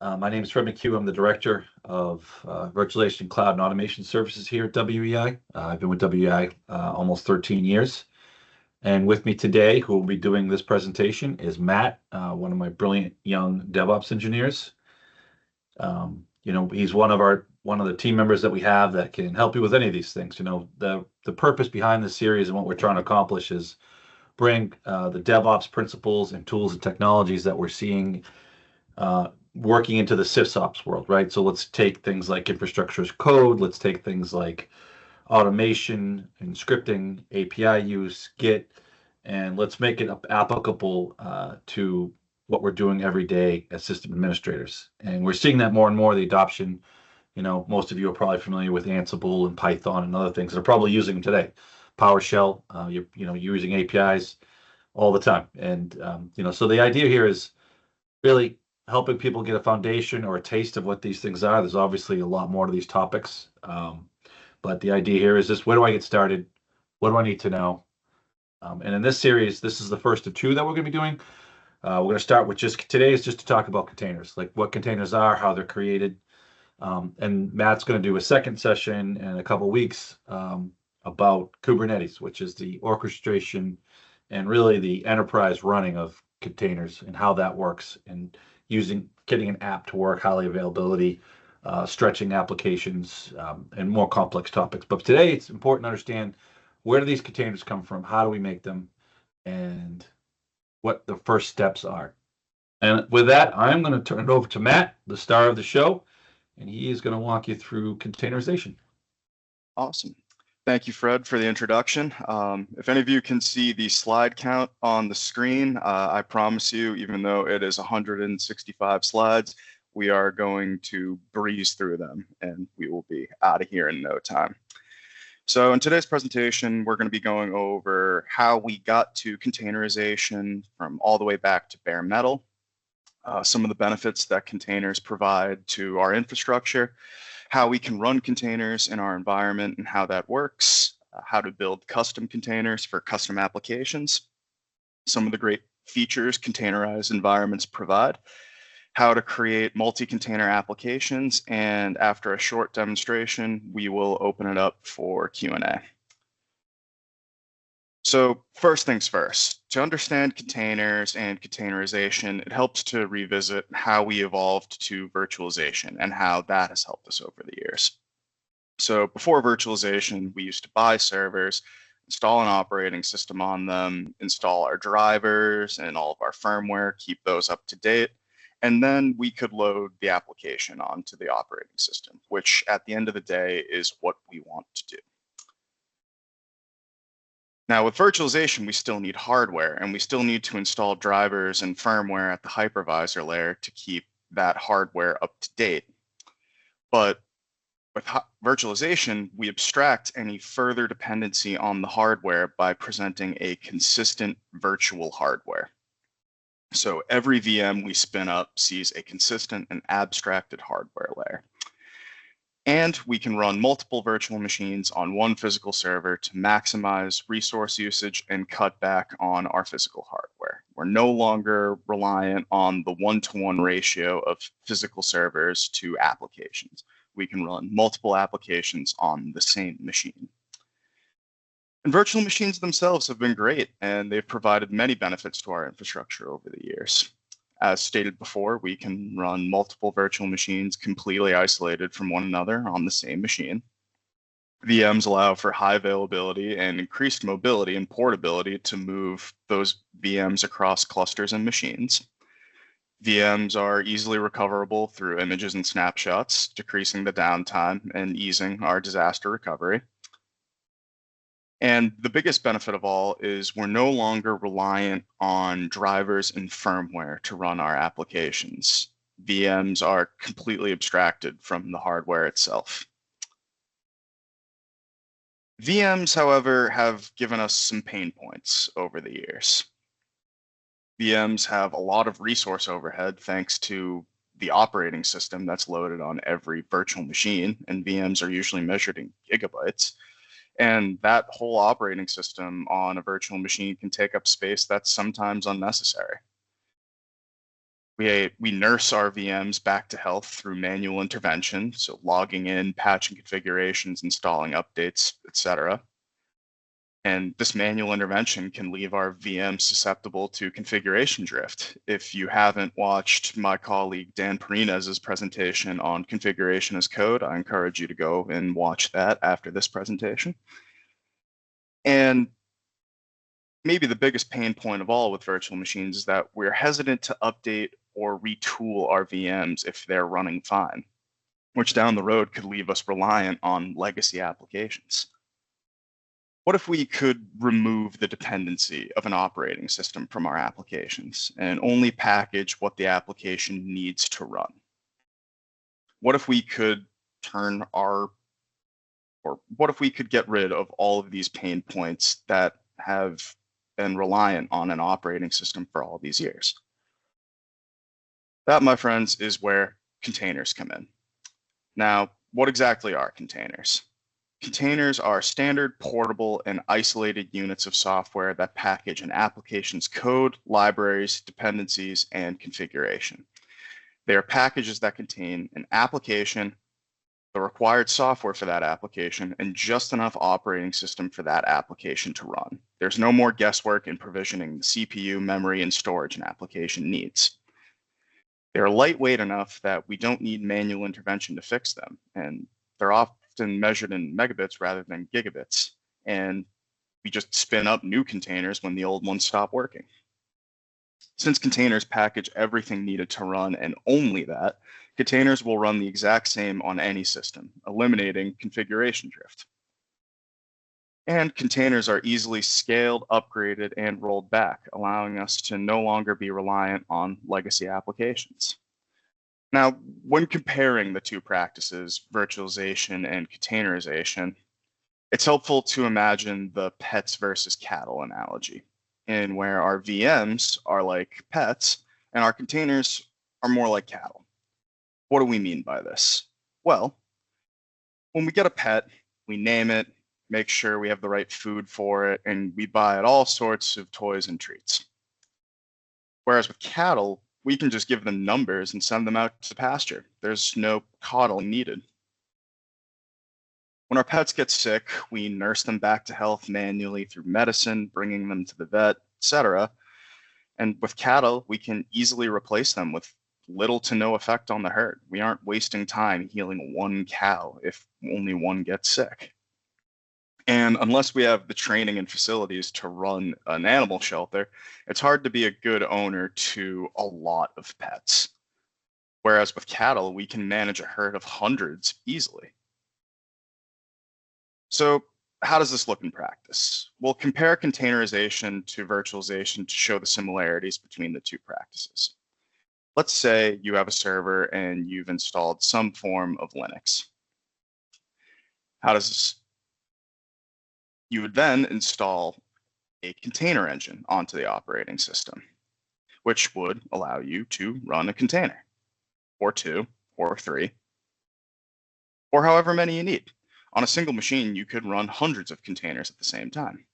My name is Fred McHugh. I'm the Director of Virtualization Cloud and Automation Services here at WEI. I've been with WEI almost 13 years. And with me today, who will be doing this presentation, is Matt, one of my brilliant young DevOps engineers. He's one of the team members that we have that can help you with any of these things. The purpose behind the series and what we're trying to accomplish is bring the DevOps principles and tools and technologies that we're seeing working into the SysOps world, right? So let's take things like infrastructure as code. Let's take things like automation and scripting, API use, Git, and let's make it applicable to what we're doing every day as system administrators. And we're seeing that more and more, the adoption. Most of you are probably familiar with Ansible and Python and other things. They're probably using them today. PowerShell, you're using APIs all the time. And, so the idea here is really helping people get a foundation or a taste of what these things are. There's obviously a lot more to these topics. But the idea here is just, where do I get started? What do I need to know? And in this series, this is the first of two that we're going to be doing. We're going to start with today is just to talk about containers, like what containers are, how they're created. And Matt's going to do a second session in a couple of weeks about Kubernetes, which is the orchestration and really the enterprise running of containers and how that works, and getting an app to work, highly availability, stretching applications, and more complex topics. But today it's important to understand, where do these containers come from? How do we make them? And what the first steps are. And with that, I'm going to turn it over to Matt, the star of the show, and he is going to walk you through containerization. Awesome. Thank you, Fred, for the introduction. If any of you can see the slide count on the screen, I promise you, even though it is 165 slides, we are going to breeze through them and we will be out of here in no time. So in today's presentation, we're going to be going over how we got to containerization from all the way back to bare metal, some of the benefits that containers provide to our infrastructure, how we can run containers in our environment and how that works, how to build custom containers for custom applications, some of the great features containerized environments provide, how to create multi-container applications, and after a short demonstration, we will open it up for Q&A. So first things first, to understand containers and containerization, it helps to revisit how we evolved to virtualization and how that has helped us over the years. So before virtualization, we used to buy servers, install an operating system on them, install our drivers and all of our firmware, keep those up to date, and then we could load the application onto the operating system, which at the end of the day is what we want to do. Now with virtualization, we still need hardware and we still need to install drivers and firmware at the hypervisor layer to keep that hardware up to date. But with virtualization, we abstract any further dependency on the hardware by presenting a consistent virtual hardware. So every VM we spin up sees a consistent and abstracted hardware layer. And we can run multiple virtual machines on one physical server to maximize resource usage and cut back on our physical hardware. We're no longer reliant on the one-to-one ratio of physical servers to applications. We can run multiple applications on the same machine. And virtual machines themselves have been great, and they've provided many benefits to our infrastructure over the years. As stated before, we can run multiple virtual machines completely isolated from one another on the same machine. VMs allow for high availability and increased mobility and portability to move those VMs across clusters and machines. VMs are easily recoverable through images and snapshots, decreasing the downtime and easing our disaster recovery. And the biggest benefit of all is we're no longer reliant on drivers and firmware to run our applications. VMs are completely abstracted from the hardware itself. VMs, however, have given us some pain points over the years. VMs have a lot of resource overhead thanks to the operating system that's loaded on every virtual machine, and VMs are usually measured in gigabytes. And that whole operating system on a virtual machine can take up space that's sometimes unnecessary. We nurse our VMs back to health through manual intervention, so logging in, patching configurations, installing updates, etc. And this manual intervention can leave our VM susceptible to configuration drift. If you haven't watched my colleague Dan Perinez's presentation on configuration as code, I encourage you to go and watch that after this presentation. And maybe the biggest pain point of all with virtual machines is that we're hesitant to update or retool our VMs if they're running fine, which down the road could leave us reliant on legacy applications. What if we could remove the dependency of an operating system from our applications and only package what the application needs to run? What if we could what if we could get rid of all of these pain points that have been reliant on an operating system for all these years? That, my friends, is where containers come in. Now, what exactly are containers? Containers are standard, portable, and isolated units of software that package an application's code, libraries, dependencies, and configuration. They are packages that contain an application, the required software for that application, and just enough operating system for that application to run. There's no more guesswork in provisioning the CPU, memory, and storage an application needs. They're lightweight enough that we don't need manual intervention to fix them, and they're often measured in megabits rather than gigabits, and we just spin up new containers when the old ones stop working. Since containers package everything needed to run and only that, containers will run the exact same on any system, eliminating configuration drift. And containers are easily scaled, upgraded, and rolled back, allowing us to no longer be reliant on legacy applications. Now, when comparing the two practices, virtualization and containerization, it's helpful to imagine the pets versus cattle analogy, in where our VMs are like pets and our containers are more like cattle. What do we mean by this? Well, when we get a pet, we name it, make sure we have the right food for it, and we buy it all sorts of toys and treats. Whereas with cattle, we can just give them numbers and send them out to pasture. There's no coddling needed. When our pets get sick, we nurse them back to health manually through medicine, bringing them to the vet, etc. And with cattle, we can easily replace them with little to no effect on the herd. We aren't wasting time healing one cow if only one gets sick. And unless we have the training and facilities to run an animal shelter, it's hard to be a good owner to a lot of pets. Whereas with cattle, we can manage a herd of hundreds easily. So how does this look in practice? We'll compare containerization to virtualization to show the similarities between the two practices. Let's say you have a server and you've installed some form of Linux. How does this? You would then install a container engine onto the operating system, which would allow you to run a container, or two, or three, or however many you need. On a single machine, you could run hundreds of containers at the same time.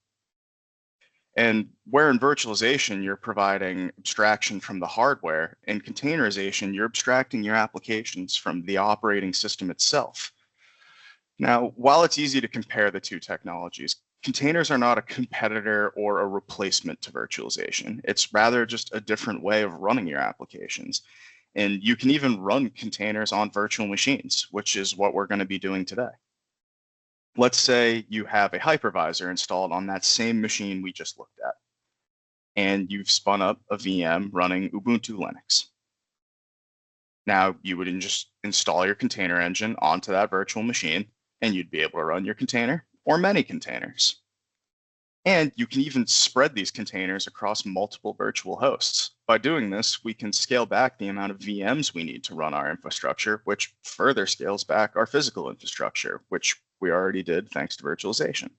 And where in virtualization, you're providing abstraction from the hardware, in containerization, you're abstracting your applications from the operating system itself. Now, while it's easy to compare the two technologies, containers are not a competitor or a replacement to virtualization. It's rather just a different way of running your applications. And you can even run containers on virtual machines, which is what we're going to be doing today. Let's say you have a hypervisor installed on that same machine we just looked at, and you've spun up a VM running Ubuntu Linux. Now, you would just install your container engine onto that virtual machine, and you'd be able to run your container or many containers. And you can even spread these containers across multiple virtual hosts. By doing this, we can scale back the amount of VMs we need to run our infrastructure, which further scales back our physical infrastructure, which we already did thanks to virtualization.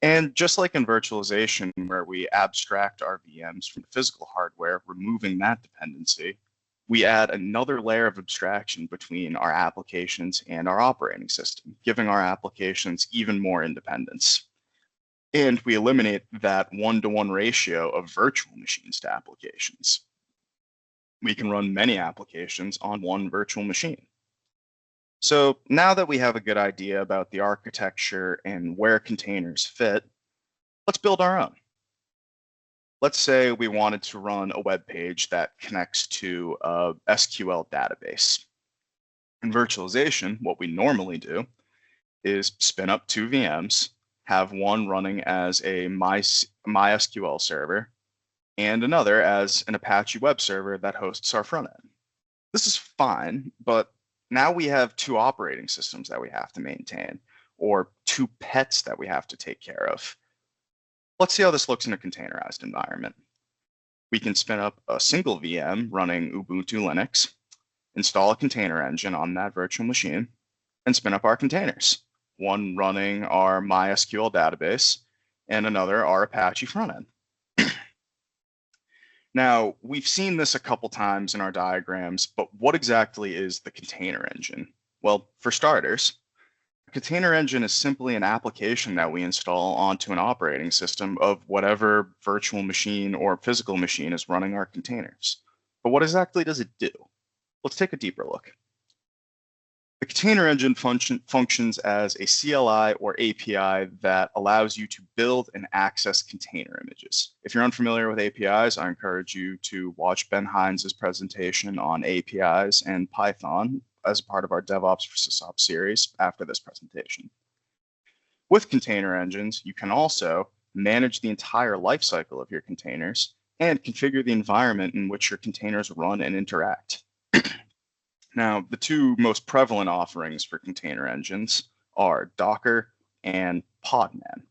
And just like in virtualization, where we abstract our VMs from physical hardware, removing that dependency, we add another layer of abstraction between our applications and our operating system, giving our applications even more independence. And we eliminate that one-to-one ratio of virtual machines to applications. We can run many applications on one virtual machine. So now that we have a good idea about the architecture and where containers fit, let's build our own. Let's say we wanted to run a web page that connects to a SQL database. In virtualization, what we normally do is spin up two VMs, have one running as a MySQL server, and another as an Apache web server that hosts our front end. This is fine, but now we have two operating systems that we have to maintain, or two pets that we have to take care of. Let's see how this looks in a containerized environment. We can spin up a single VM running Ubuntu Linux, install a container engine on that virtual machine, and spin up our containers, one running our MySQL database and another our Apache front end. Now, we've seen this a couple times in our diagrams, but what exactly is the container engine? Well, for starters, a container engine is simply an application that we install onto an operating system of whatever virtual machine or physical machine is running our containers. But what exactly does it do? Let's take a deeper look. The container engine functions as a CLI or API that allows you to build and access container images. If you're unfamiliar with APIs, I encourage you to watch Ben Hines' presentation on APIs and Python as part of our DevOps for SysOps series after this presentation. With container engines, you can also manage the entire lifecycle of your containers and configure the environment in which your containers run and interact. Now, the two most prevalent offerings for container engines are Docker and Podman.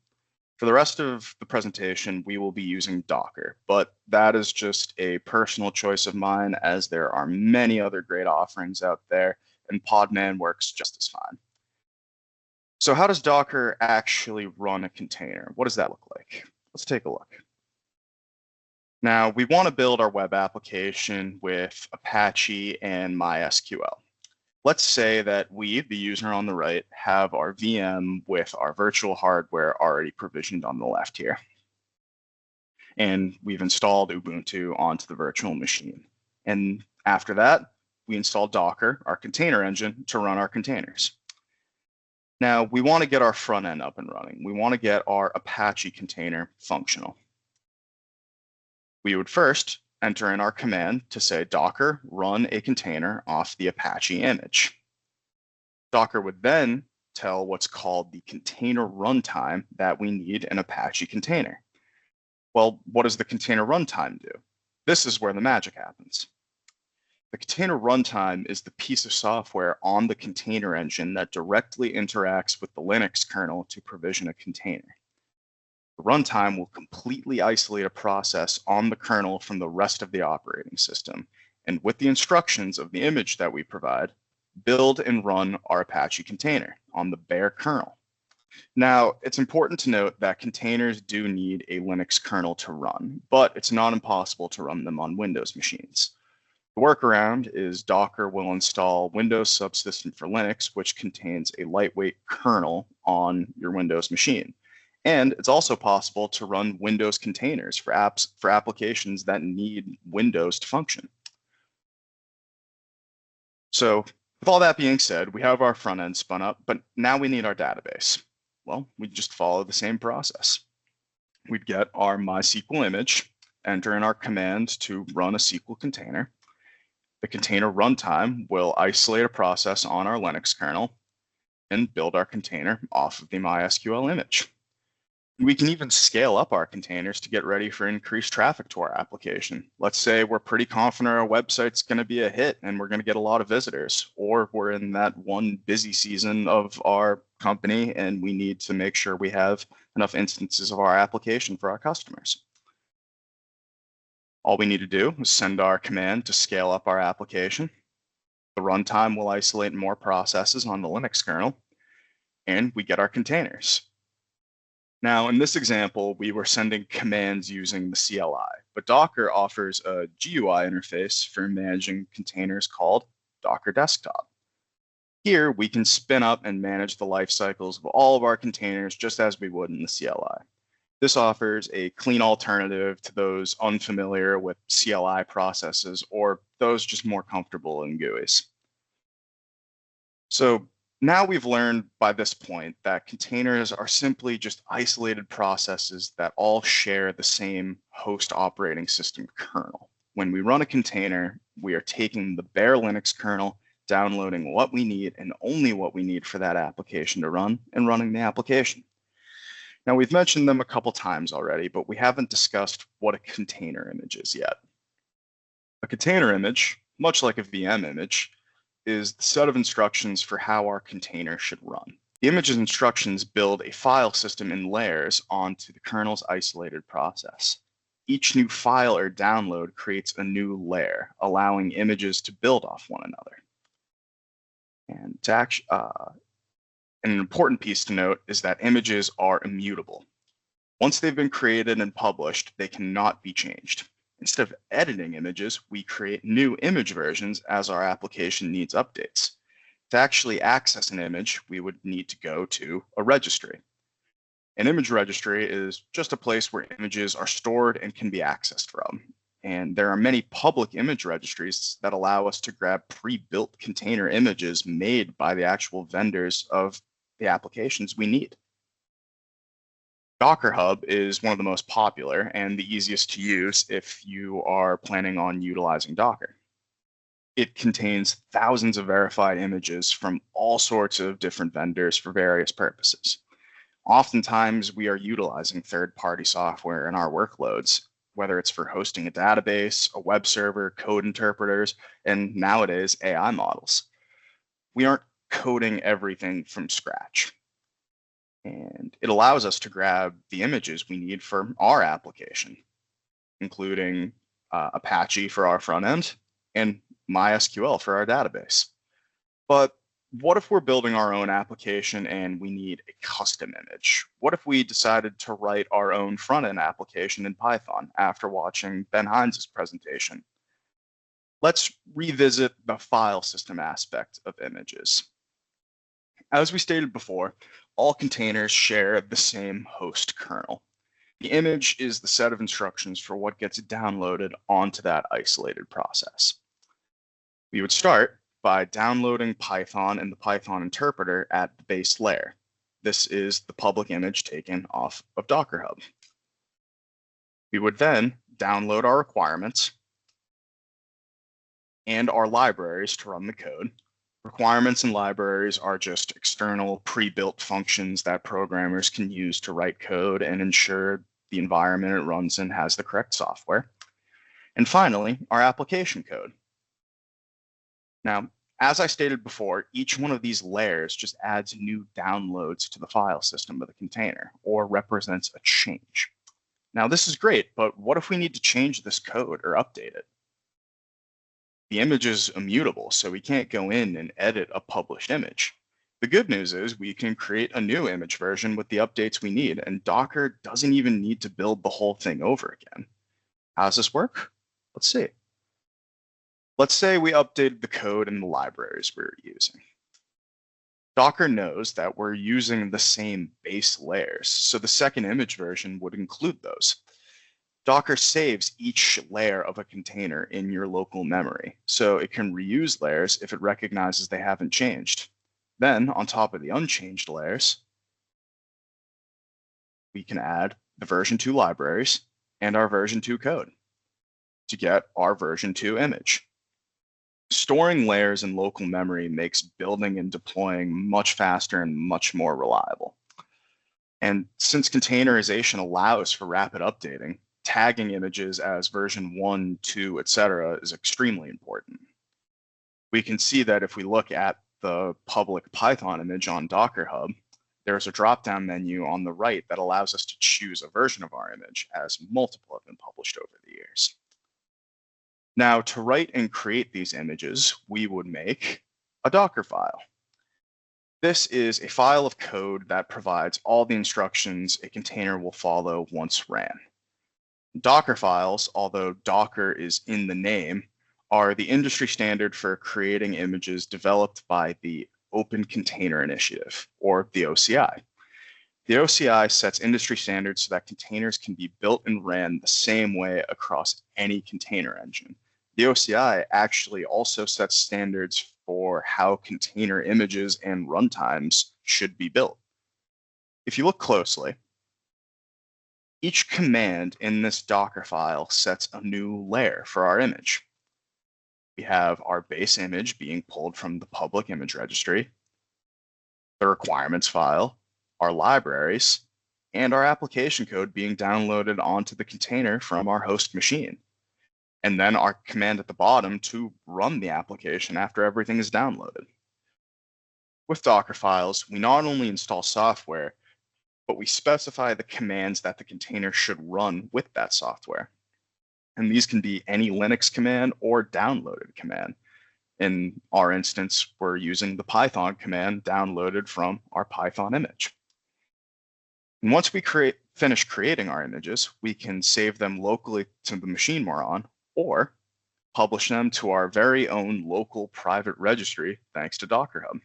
For the rest of the presentation, we will be using Docker, but that is just a personal choice of mine as there are many other great offerings out there, and Podman works just as fine. So how does Docker actually run a container? What does that look like? Let's take a look. Now, we want to build our web application with Apache and MySQL. Let's say that we, the user on the right, have our VM with our virtual hardware already provisioned on the left here. And we've installed Ubuntu onto the virtual machine. And after that, we install Docker, our container engine, to run our containers. Now, we want to get our front end up and running. We want to get our Apache container functional. We would first enter in our command to say Docker run a container off the Apache image. Docker would then tell what's called the container runtime that we need an Apache container. Well, what does the container runtime do? This is where the magic happens. The container runtime is the piece of software on the container engine that directly interacts with the Linux kernel to provision a container. The runtime will completely isolate a process on the kernel from the rest of the operating system, and with the instructions of the image that we provide, build and run our Apache container on the bare kernel. Now, it's important to note that containers do need a Linux kernel to run, but it's not impossible to run them on Windows machines. The workaround is Docker will install Windows Subsystem for Linux, which contains a lightweight kernel on your Windows machine. And it's also possible to run Windows containers for applications that need Windows to function. So with all that being said, we have our front end spun up, but now we need our database. Well, we just follow the same process. We'd get our MySQL image, enter in our command to run a SQL container. The container runtime will isolate a process on our Linux kernel and build our container off of the MySQL image. We can even scale up our containers to get ready for increased traffic to our application. Let's say we're pretty confident our website's going to be a hit and we're going to get a lot of visitors, or we're in that one busy season of our company and we need to make sure we have enough instances of our application for our customers. All we need to do is send our command to scale up our application. The runtime will isolate more processes on the Linux kernel, and we get our containers. Now, in this example, we were sending commands using the CLI, but Docker offers a GUI interface for managing containers called Docker Desktop. Here, we can spin up and manage the life cycles of all of our containers just as we would in the CLI. This offers a clean alternative to those unfamiliar with CLI processes or those just more comfortable in GUIs. So now we've learned by this point that containers are simply just isolated processes that all share the same host operating system kernel. When we run a container, we are taking the bare Linux kernel, downloading what we need and only what we need for that application to run, and running the application. Now, we've mentioned them a couple times already, but we haven't discussed what a container image is yet. A container image, much like a VM image, is the set of instructions for how our container should run. The image's instructions build a file system in layers onto the kernel's isolated process. Each new file or download creates a new layer, allowing images to build off one another. And an important piece to note is that images are immutable. Once they've been created and published, they cannot be changed. Instead of editing images, we create new image versions as our application needs updates. To actually access an image, we would need to go to a registry. An image registry is just a place where images are stored and can be accessed from. And there are many public image registries that allow us to grab pre-built container images made by the actual vendors of the applications we need. Docker Hub is one of the most popular and the easiest to use if you are planning on utilizing Docker. It contains thousands of verified images from all sorts of different vendors for various purposes. Oftentimes, we are utilizing third-party software in our workloads, whether it's for hosting a database, a web server, code interpreters, and nowadays AI models. We aren't coding everything from scratch. And it allows us to grab the images we need for our application, including Apache for our front end and MySQL for our database. But what if we're building our own application and we need a custom image? What if we decided to write our own front-end application in Python after watching Ben Hines' presentation? Let's revisit the file system aspect of images. As we stated before, all containers share the same host kernel. The image is the set of instructions for what gets downloaded onto that isolated process. We would start by downloading Python and the Python interpreter at the base layer. This is the public image taken off of Docker Hub. We would then download our requirements and our libraries to run the code. Requirements and libraries are just external pre-built functions that programmers can use to write code and ensure the environment it runs in has the correct software. And finally, our application code. Now, as I stated before, each one of these layers just adds new downloads to the file system of the container or represents a change. Now, this is great, but what if we need to change this code or update it? The image is immutable, so we can't go in and edit a published image. The good news is we can create a new image version with the updates we need, and Docker doesn't even need to build the whole thing over again. How does this work? Let's see. Let's say we updated the code and the libraries we're using. Docker knows that we're using the same base layers, so the second image version would include those. Docker saves each layer of a container in your local memory, so it can reuse layers if it recognizes they haven't changed. Then, on top of the unchanged layers, we can add the version 2 libraries and our version 2 code to get our version 2 image. Storing layers in local memory makes building and deploying much faster and much more reliable. And since containerization allows for rapid updating, tagging images as version 1, 2, etc. is extremely important. We can see that if we look at the public Python image on Docker Hub, there's a drop-down menu on the right that allows us to choose a version of our image, as multiple have been published over the years. Now, to write and create these images, we would make a Dockerfile. This is a file of code that provides all the instructions a container will follow once ran. Dockerfiles, although Docker is in the name, are the industry standard for creating images developed by the Open Container Initiative, or the OCI. The OCI sets industry standards so that containers can be built and ran the same way across any container engine. The OCI actually also sets standards for how container images and runtimes should be built. If you look closely, each command in this Docker file sets a new layer for our image. We have our base image being pulled from the public image registry, the requirements file, our libraries, and our application code being downloaded onto the container from our host machine. And then our command at the bottom to run the application after everything is downloaded. With Dockerfiles, we not only install software, but we specify the commands that the container should run with that software. And these can be any Linux command or downloaded command. In our instance, we're using the Python command downloaded from our Python image. And once we finish creating our images, we can save them locally to the machine we're on, or publish them to our very own local private registry thanks to Docker Hub.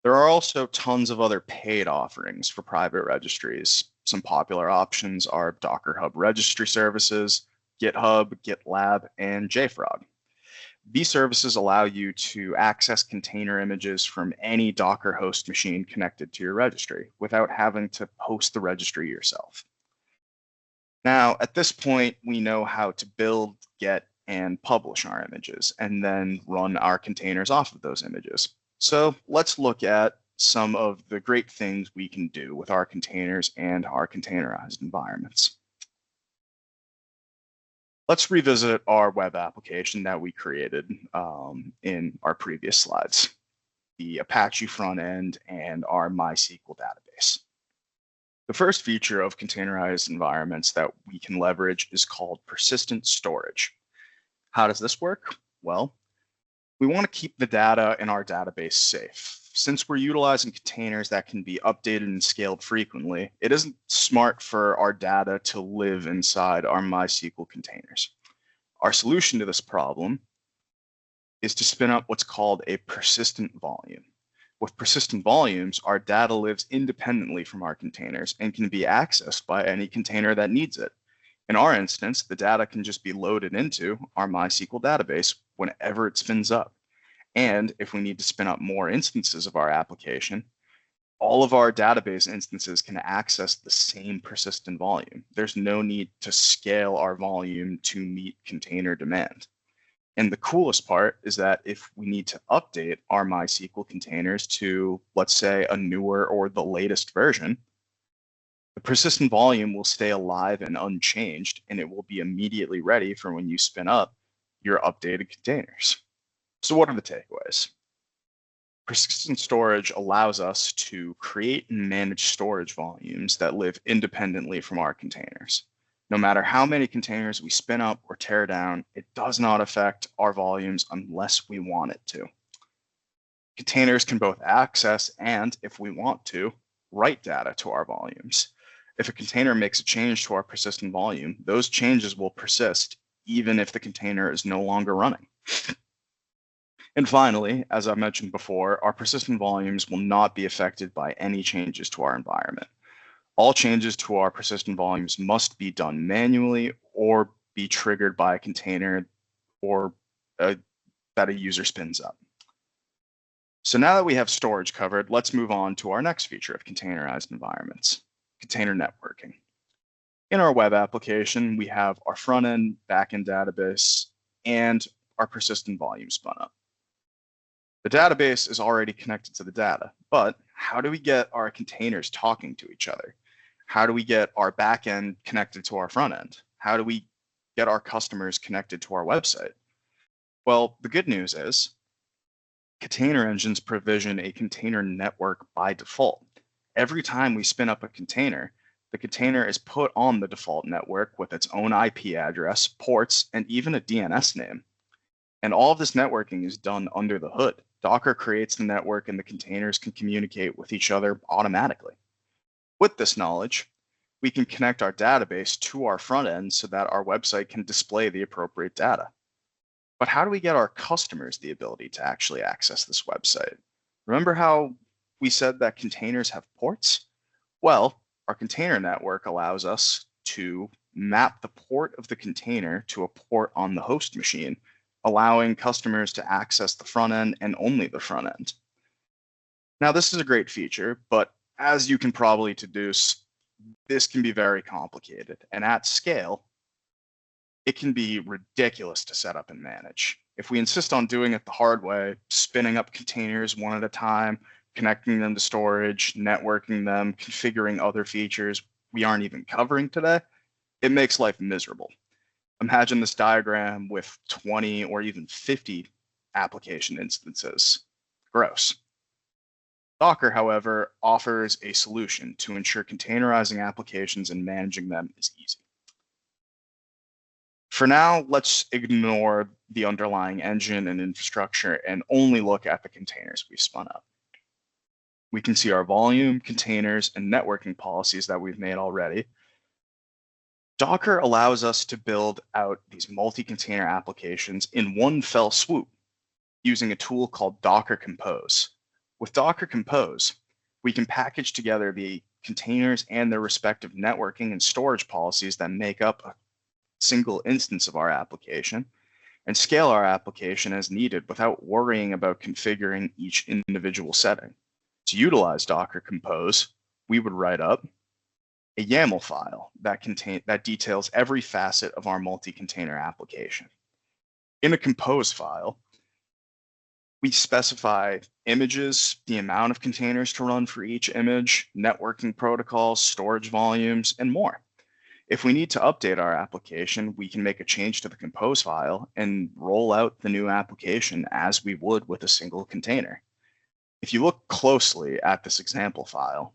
There are also tons of other paid offerings for private registries. Some popular options are Docker Hub Registry Services, GitHub, GitLab, and JFrog. These services allow you to access container images from any Docker host machine connected to your registry without having to host the registry yourself. Now, at this point, we know how to build, get, and publish our images, and then run our containers off of those images. So let's look at some of the great things we can do with our containers and our containerized environments. Let's revisit our web application that we created in our previous slides, the Apache front end and our MySQL database. The first feature of containerized environments that we can leverage is called persistent storage. How does this work? Well, we want to keep the data in our database safe. Since we're utilizing containers that can be updated and scaled frequently, it isn't smart for our data to live inside our MySQL containers. Our solution to this problem is to spin up what's called a persistent volume. With persistent volumes, our data lives independently from our containers and can be accessed by any container that needs it. In our instance, the data can just be loaded into our MySQL database whenever it spins up. And if we need to spin up more instances of our application, all of our database instances can access the same persistent volume. There's no need to scale our volume to meet container demand. And the coolest part is that if we need to update our MySQL containers to, let's say, a newer or the latest version, the persistent volume will stay alive and unchanged, and it will be immediately ready for when you spin up your updated containers. So what are the takeaways? Persistent storage allows us to create and manage storage volumes that live independently from our containers. No matter how many containers we spin up or tear down, it does not affect our volumes unless we want it to. Containers can both access and, if we want to, write data to our volumes. If a container makes a change to our persistent volume, those changes will persist even if the container is no longer running. And finally, as I mentioned before, our persistent volumes will not be affected by any changes to our environment. All changes to our persistent volumes must be done manually or be triggered by a container or that a user spins up. So now that we have storage covered, let's move on to our next feature of containerized environments, container networking. In our web application, we have our front-end, back-end database, and our persistent volume spun up. The database is already connected to the data, but how do we get our containers talking to each other? How do we get our backend connected to our front end? How do we get our customers connected to our website? Well, the good news is container engines provision a container network by default. Every time we spin up a container, the container is put on the default network with its own IP address, ports, and even a DNS name. And all of this networking is done under the hood. Docker creates the network and the containers can communicate with each other automatically. With this knowledge, we can connect our database to our front end so that our website can display the appropriate data. But how do we get our customers the ability to actually access this website? Remember how we said that containers have ports? Well, our container network allows us to map the port of the container to a port on the host machine, allowing customers to access the front end and only the front end. Now, this is a great feature, but as you can probably deduce, this can be very complicated. And at scale, it can be ridiculous to set up and manage. If we insist on doing it the hard way, spinning up containers one at a time, connecting them to storage, networking them, configuring other features we aren't even covering today, it makes life miserable. Imagine this diagram with 20 or even 50 application instances. Gross. Docker, however, offers a solution to ensure containerizing applications and managing them is easy. For now, let's ignore the underlying engine and infrastructure and only look at the containers we've spun up. We can see our volume, containers, and networking policies that we've made already. Docker allows us to build out these multi-container applications in one fell swoop using a tool called Docker Compose. With Docker Compose, we can package together the containers and their respective networking and storage policies that make up a single instance of our application and scale our application as needed without worrying about configuring each individual setting. To utilize Docker Compose, we would write up a YAML file that details every facet of our multi-container application. In a Compose file, we specify images, the amount of containers to run for each image, networking protocols, storage volumes, and more. If we need to update our application, we can make a change to the Compose file and roll out the new application as we would with a single container. If you look closely at this example file,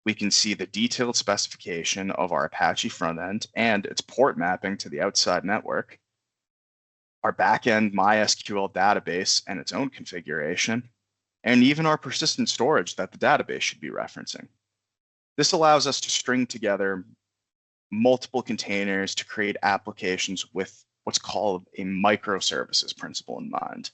we can see the detailed specification of our Apache front end and its port mapping to the outside network, our backend MySQL database and its own configuration, and even our persistent storage that the database should be referencing. This allows us to string together multiple containers to create applications with what's called a microservices principle in mind.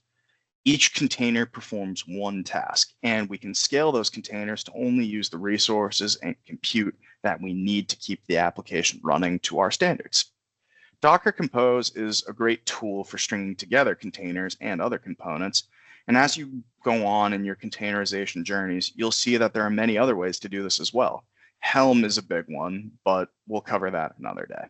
Each container performs one task, and we can scale those containers to only use the resources and compute that we need to keep the application running to our standards. Docker Compose is a great tool for stringing together containers and other components. And as you go on in your containerization journeys, you'll see that there are many other ways to do this as well. Helm is a big one, but we'll cover that another day.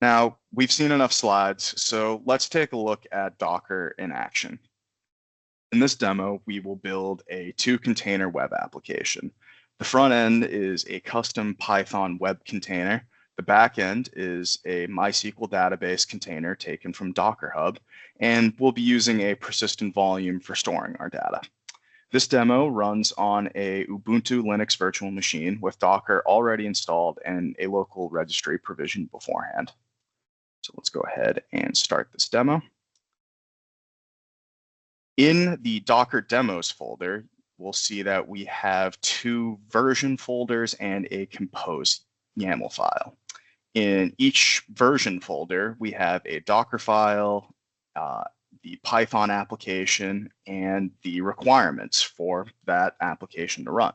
Now, we've seen enough slides, so let's take a look at Docker in action. In this demo, we will build a 2-container web application. The front end is a custom Python web container. The back end is a MySQL database container taken from Docker Hub, and we'll be using a persistent volume for storing our data. This demo runs on a Ubuntu Linux virtual machine with Docker already installed and a local registry provisioned beforehand. So let's go ahead and start this demo. In the Docker demos folder, we'll see that we have 2 version folders and a compose YAML file. In each version folder, we have a Dockerfile, the Python application, and the requirements for that application to run.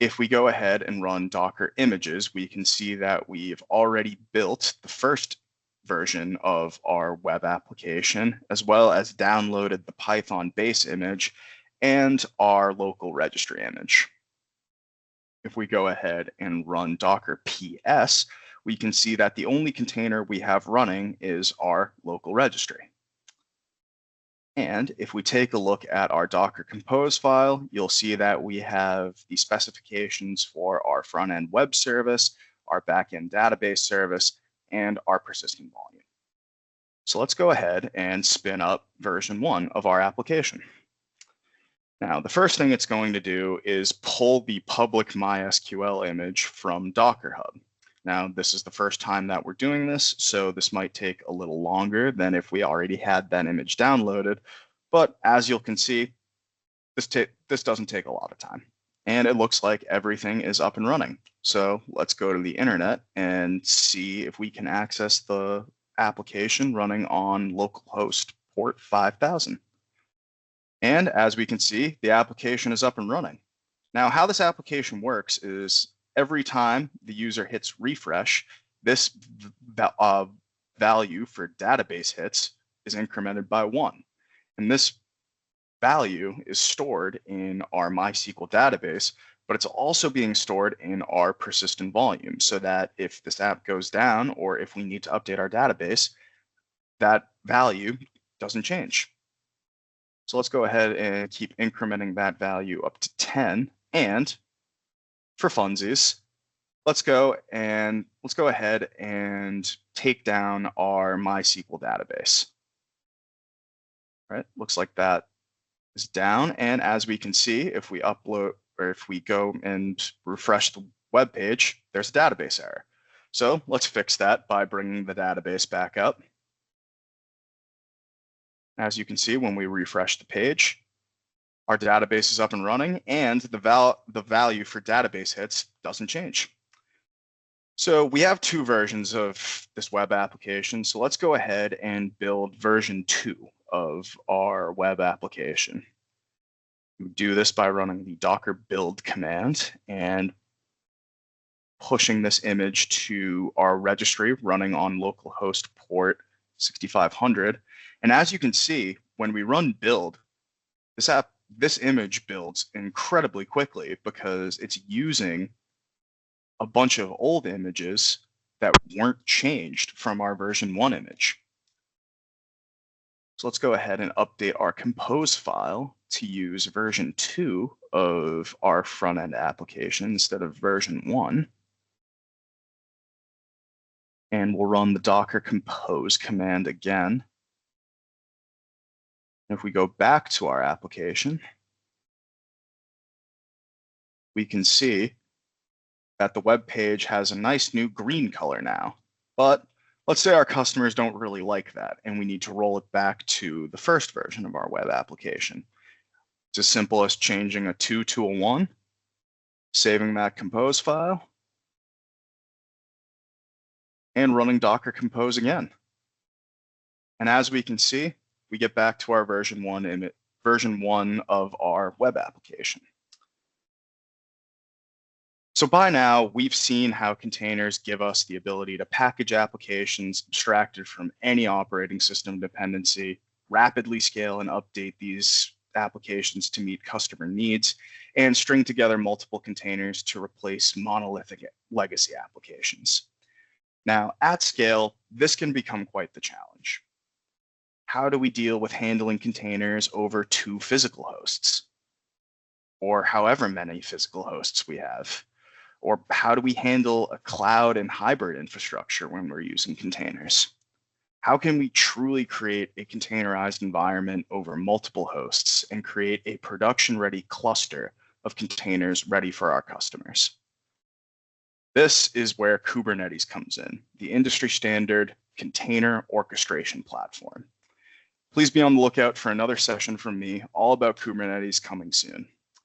If we go ahead and run Docker images, we can see that we've already built the first version of our web application, as well as downloaded the Python base image and our local registry image. If we go ahead and run Docker PS, we can see that the only container we have running is our local registry. And if we take a look at our Docker Compose file, you'll see that we have the specifications for our front-end web service, our back-end database service, and our persistent volume. So let's go ahead and spin up version 1 of our application. Now, the first thing it's going to do is pull the public MySQL image from Docker Hub. Now, this is the first time that we're doing this, so this might take a little longer than if we already had that image downloaded. But as you can see, this doesn't take a lot of time. And it looks like everything is up and running. So let's go to the internet and see if we can access the application running on localhost port 5000. And as we can see, the application is up and running. Now, how this application works is every time the user hits refresh, this value for database hits is incremented by 1. And this value is stored in our MySQL database, but it's also being stored in our persistent volume so that if this app goes down or if we need to update our database, that value doesn't change. So let's go ahead and keep incrementing that value up to 10. And for funsies, let's go ahead and take down our MySQL database. All right, looks like that is down. And as we can see, if we upload or if we go and refresh the web page, there's a database error. So let's fix that by bringing the database back up. As you can see, when we refresh the page, our database is up and running, and the value for database hits doesn't change. So we have 2 versions of this web application. So let's go ahead and build version 2 of our web application. We do this by running the docker build command and pushing this image to our registry running on localhost port 6500. And as you can see, when we run build, this image builds incredibly quickly because it's using a bunch of old images that weren't changed from our version 1 image. So let's go ahead and update our compose file to use version 2 of our front-end application instead of version 1. And we'll run the docker compose command again. If we go back to our application, we can see that the web page has a nice new green color now. But let's say our customers don't really like that, and we need to roll it back to the first version of our web application. It's as simple as changing a 2 to a 1, saving that compose file, and running docker compose again. And as we can see, we get back to our version 1 of our web application. So by now, we've seen how containers give us the ability to package applications abstracted from any operating system dependency, rapidly scale and update these applications to meet customer needs, and string together multiple containers to replace monolithic legacy applications. Now, at scale, this can become quite the challenge. How do we deal with handling containers over 2 physical hosts? Or however many physical hosts we have? Or how do we handle a cloud and hybrid infrastructure when we're using containers? How can we truly create a containerized environment over multiple hosts and create a production-ready cluster of containers ready for our customers? This is where Kubernetes comes in, the industry standard container orchestration platform. Please be on the lookout for another session from me all about Kubernetes coming soon.